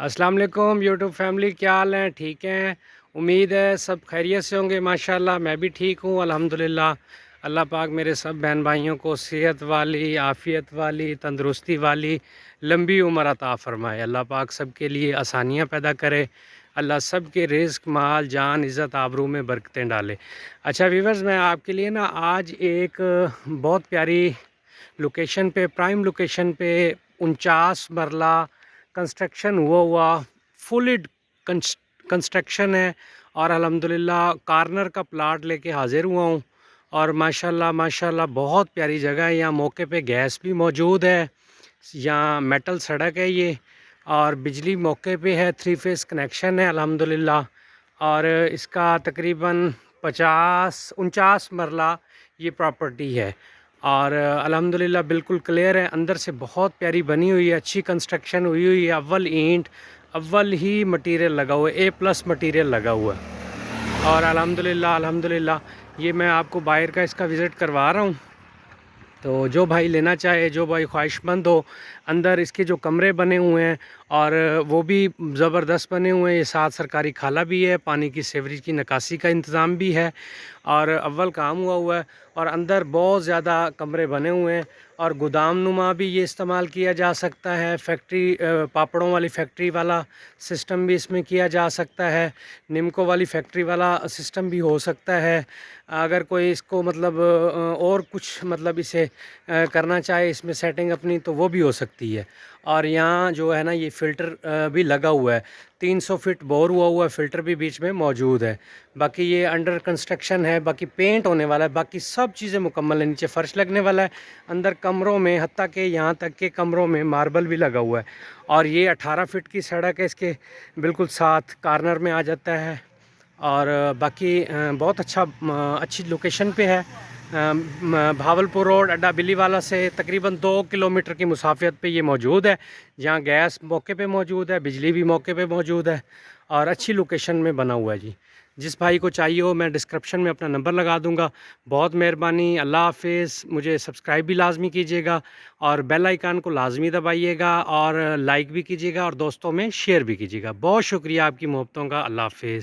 अस्सलाम वालेकुम YouTube family, क्या हाल है? ठीक हैं? उम्मीद है सब खैरियत से होंगे। माशाल्लाह मैं भी ठीक हूँ अल्हम्दुलिल्लाह। अल्लाह पाक मेरे सब बहन भाइयों को सेहत वाली, आफ़ियत वाली, तंदुरुस्ती वाली लंबी उम्र अता फ़रमाए। अल्लाह पाक सब के लिए आसानियाँ पैदा करे। अल्लाह सब के रिज़्क़, माल, जान, इज़्ज़त, आबरू में बरकतें डाले। अच्छा व्यूअर्स, मैं आपके लिए ना आज एक बहुत प्यारी लोकेशन पे, प्राइम लोकेशन पे 49 मरला कंस्ट्रक्शन हुआ फुली कंस्ट्रक्शन है और अल्हम्दुलिल्लाह कॉर्नर का प्लाट लेके हाज़िर हुआ हूँ। और माशाल्लाह माशाल्लाह बहुत प्यारी जगह है। यहाँ मौके पे गैस भी मौजूद है, यहाँ मेटल सड़क है ये, और बिजली मौके पे है, 3 फेस कनेक्शन है अल्हम्दुलिल्लाह। और इसका तकरीबन 49 मरला ये प्रॉपर्टी है और अल्हम्दुलिल्लाह बिल्कुल क्लियर है। अंदर से बहुत प्यारी बनी हुई है, अच्छी कंस्ट्रक्शन हुई हुई है। अव्वल ईंट, अव्वल ही मटेरियल लगा हुआ है, A+ मटेरियल लगा हुआ है। और अल्हम्दुलिल्लाह अल्हम्दुलिल्लाह ये मैं आपको बाहर का इसका विज़िट करवा रहा हूँ। तो जो भाई लेना चाहे, जो भाई ख्वाहिशमंद हो, अंदर इसके जो कमरे बने हुए हैं और वो भी ज़बरदस्त बने हुए हैं। ये साथ सरकारी खाला भी है, पानी की सीवरेज की निकासी का इंतज़ाम भी है और अव्वल काम हुआ है। और अंदर बहुत ज़्यादा कमरे बने हुए हैं और गोदाम नुमा भी ये इस्तेमाल किया जा सकता है। फैक्ट्री, पापड़ों वाली फैक्ट्री वाला सिस्टम भी इसमें किया जा सकता है। निमको वाली फैक्ट्री वाला सिस्टम भी हो सकता है। अगर कोई इसको मतलब और कुछ मतलब इसे करना चाहे इसमें सेटिंग अपनी, तो वो भी हो सकती है। और यहाँ जो है ना, ये फ़िल्टर भी लगा हुआ है, 300 फीट बोर हुआ है, फ़िल्टर भी बीच में मौजूद है। बाकी ये अंडर कंस्ट्रक्शन है, बाकी पेंट होने वाला है, बाकी सब चीज़ें मुकम्मल है। नीचे फ़र्श लगने वाला है, अंदर कमरों में, हत्ता के यहाँ तक के कमरों में मार्बल भी लगा हुआ है। और ये 18 फीट की सड़क है, इसके बिल्कुल साथ कॉर्नर में आ जाता है। और बाकी बहुत अच्छी लोकेशन पे है। भावलपुर रोड अड्डा बिलीवाला से तकरीबन 2 किलोमीटर की मुसाफियत पे ये मौजूद है, जहाँ गैस मौके पे मौजूद है, बिजली भी मौके पे मौजूद है और अच्छी लोकेशन में बना हुआ है जी। जिस भाई को चाहिए हो, मैं डिस्क्रिप्शन में अपना नंबर लगा दूंगा। बहुत मेहरबानी, अल्लाह हाफिज़। मुझे सब्सक्राइब भी लाजमी कीजिएगा और बेल आइकन को लाजमी दबाइएगा और लाइक भी कीजिएगा और दोस्तों में शेयर भी कीजिएगा। बहुत शुक्रिया आपकी मोहब्बतों का। अल्लाह हाफिज़।